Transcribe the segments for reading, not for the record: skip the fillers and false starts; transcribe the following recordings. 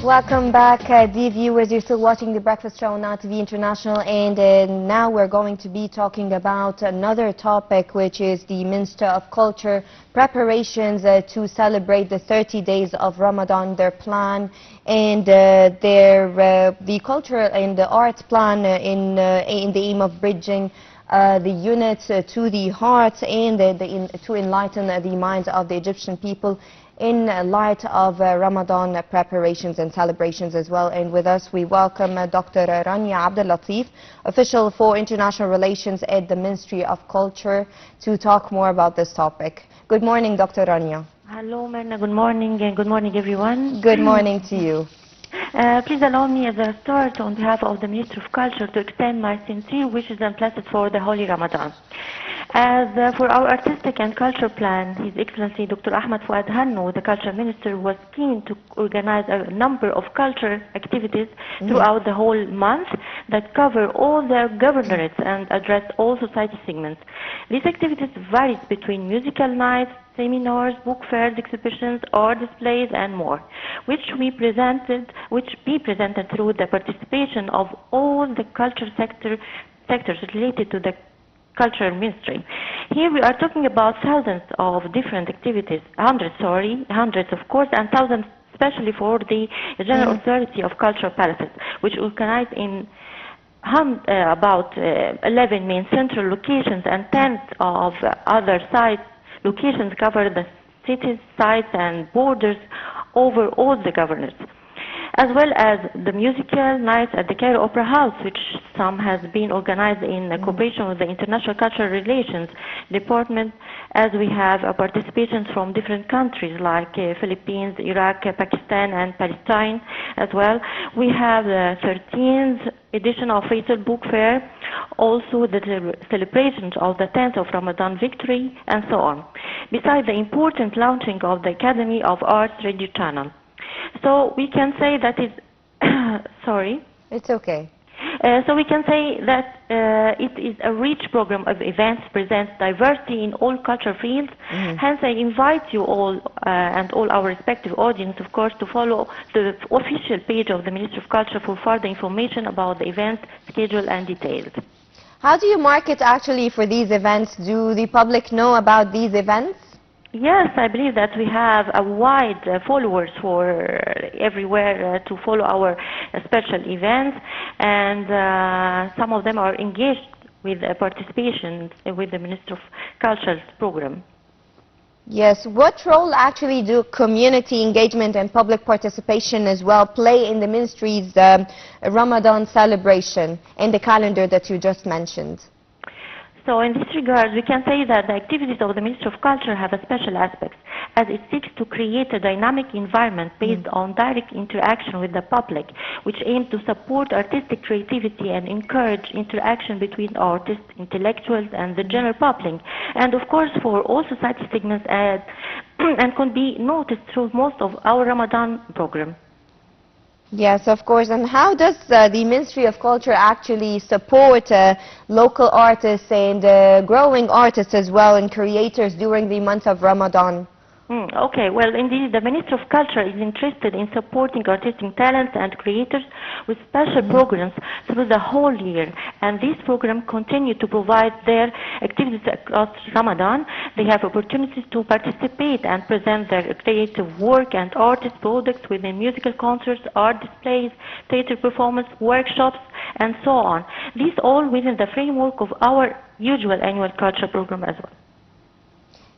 Welcome back, dear viewers. You're still watching The Breakfast Show on TV International, and now we're going to be talking about another topic, which is the Minister of Culture preparations to celebrate the 30 days of Ramadan, their plan, and the culture and the art plan in the aim of bridging the units to the hearts and to enlighten the minds of the Egyptian people in light of Ramadan preparations and celebrations as well. And with us, we welcome Dr. Rania Latif, official for international relations at the Ministry of Culture, to talk more about this topic. Good morning, Dr. Rania. Hello, Myrna. Good morning, and good morning, everyone. Good morning to you. Please allow me as a start on behalf of the Ministry of Culture to extend my sincere wishes and blessings for the Holy Ramadan. As for our artistic and culture plan, His Excellency Dr. Ahmed Fouad Hanno, the Culture Minister, was keen to organize a number of culture activities throughout the whole month that cover all the governorates and address all society segments. These activities vary between musical nights, seminars, book fairs, exhibitions, art displays, and more, which be presented through the participation of all the culture sectors related to the Culture Ministry. Here we are talking about thousands of different activities, hundreds of course, and thousands especially for the General Authority of Cultural Palaces, which organize in about 11 main central locations, and 10 of other site locations cover the cities, sites, and borders over all the governors, as well as the musical nights at the Cairo Opera House, which some has been organized in cooperation with the International Cultural Relations Department, as we have participations from different countries like Philippines, Iraq, Pakistan, and Palestine as well. We have the 13th edition of Faisal Book Fair, also the celebrations of the 10th of Ramadan victory, and so on, besides the important launching of the Academy of Arts radio channel. So we can say that is sorry. It's okay. So we can say that it is a rich program of events, presents diversity in all culture fields. Hence, I invite you all and all our respective audience, of course, to follow the official page of the Ministry of Culture for further information about the event schedule and details. How do you market actually for these events? Do the public know about these events? Yes, I believe that we have a wide followers for everywhere to follow our special events, and some of them are engaged with participation with the Ministry of Culture's program. Yes. What role actually do community engagement and public participation as well play in the Ministry's Ramadan celebration and the calendar that you just mentioned? So in this regard, we can say that the activities of the Ministry of Culture have a special aspect, as it seeks to create a dynamic environment based on direct interaction with the public, which aims to support artistic creativity and encourage interaction between artists, intellectuals, and the general public, and of course for all society segments, and can be noticed through most of our Ramadan program. Yes, of course. And how does the Ministry of Culture actually support local artists and growing artists as well and creators during the month of Ramadan? Okay, well, indeed, the Ministry of Culture is interested in supporting artistic talents and creators with special programs through the whole year, and these programs continue to provide their activities across Ramadan. They have opportunities to participate and present their creative work and artist products within musical concerts, art displays, theater performance, workshops, and so on. These all within the framework of our usual annual culture program as well.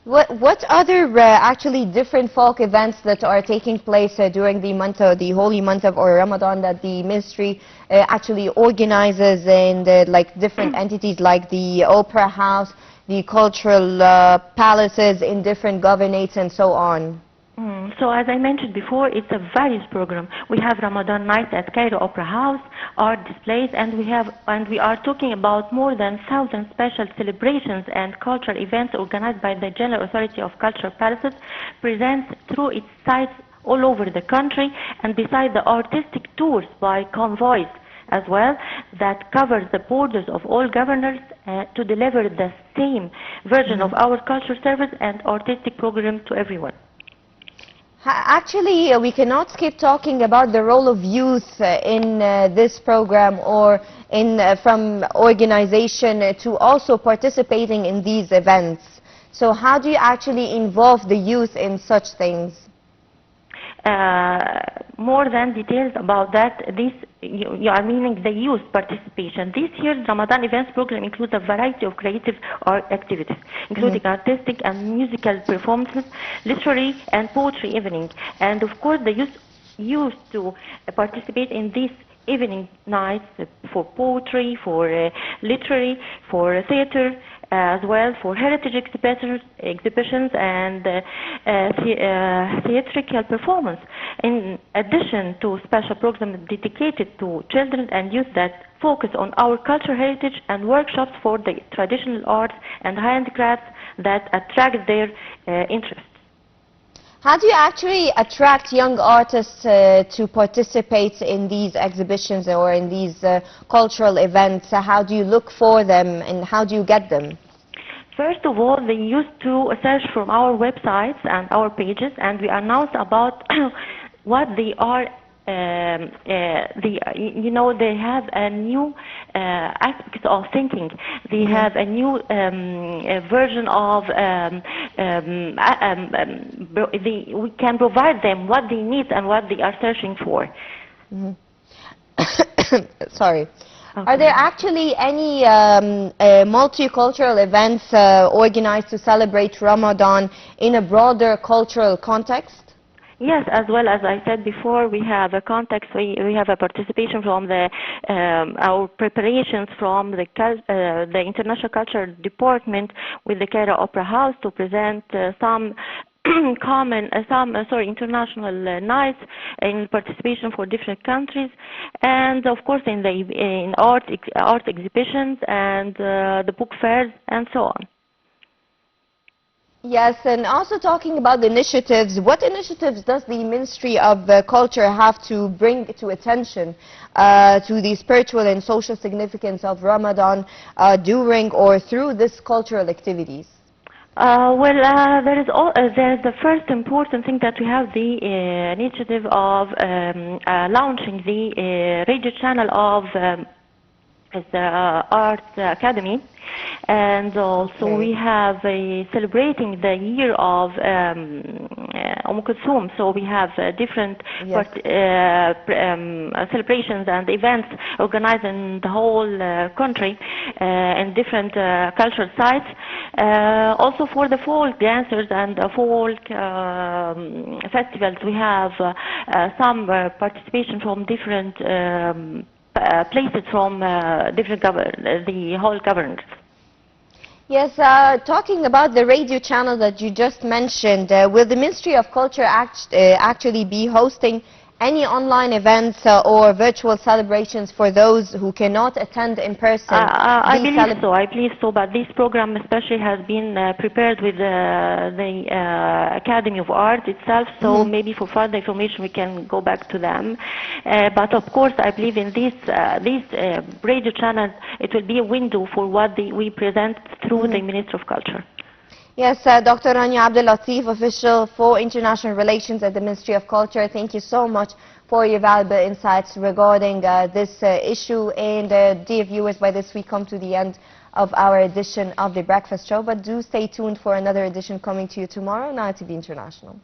What other actually different folk events that are taking place during the holy month of Ramadan that the ministry actually organizes, and like different entities like the Opera House, the cultural palaces in different governorates and so on? So as I mentioned before, it's a various program. We have Ramadan nights at Cairo Opera House, art displays, and we are talking about more than 1,000 special celebrations and cultural events organized by the General Authority of Cultural Palaces, present through its sites all over the country, and besides the artistic tours by convoys as well that covers the borders of all governors to deliver the same version of our culture service and artistic program to everyone. Actually, we cannot skip talking about the role of youth in this program, or in from organization to also participating in these events. So how do you actually involve the youth in such things? More than details about that, you are meaning the youth participation. This year's Ramadan events program includes a variety of creative art activities, including artistic and musical performances, literary and poetry evening. And of course, the youth used to participate in these evening nights for poetry, for literary, for theater, as well for heritage exhibitions and theatrical performance. In addition to special programs dedicated to children and youth that focus on our cultural heritage, and workshops for the traditional arts and handicrafts that attract their interest. How do you actually attract young artists to participate in these exhibitions or in these cultural events? How do you look for them and how do you get them? First of all, they used to search from our websites and our pages, and we announce about what they are. You know, they have a new aspect of thinking. They have a new version of. We can provide them what they need and what they are searching for. Sorry. Okay. Are there actually any multicultural events organized to celebrate Ramadan in a broader cultural context? Yes, as well as I said before, we have a context. We have a participation from the our preparations from the International Culture Department with the Cairo Opera House to present some international nights in participation for different countries, and of course in art exhibitions and the book fairs and so on. Yes, and also talking about the initiatives, what initiatives does the Ministry of Culture have to bring to attention to the spiritual and social significance of Ramadan during or through this cultural activities? There's the first important thing that we have the initiative of launching the radio channel of the Arts Academy, and also we have celebrating the year of Kulthum. So we have different celebrations and events organized in the whole country in different cultural sites. Also for the folk dancers and folk festivals, we have some participation from different places from the whole government. Yes, talking about the radio channel that you just mentioned, will the Ministry of Culture actually be hosting any online events or virtual celebrations for those who cannot attend in person? I believe so, but this program especially has been prepared with the Academy of Art itself, so maybe for further information we can go back to them. But of course I believe in this radio channel, it will be a window for what we present through the Ministry of Culture. Yes, Dr. Rania Latif, official for international relations at the Ministry of Culture, thank you so much for your valuable insights regarding this issue. And dear viewers, by this we come to the end of our edition of the Breakfast Show, but do stay tuned for another edition coming to you tomorrow on ITV International.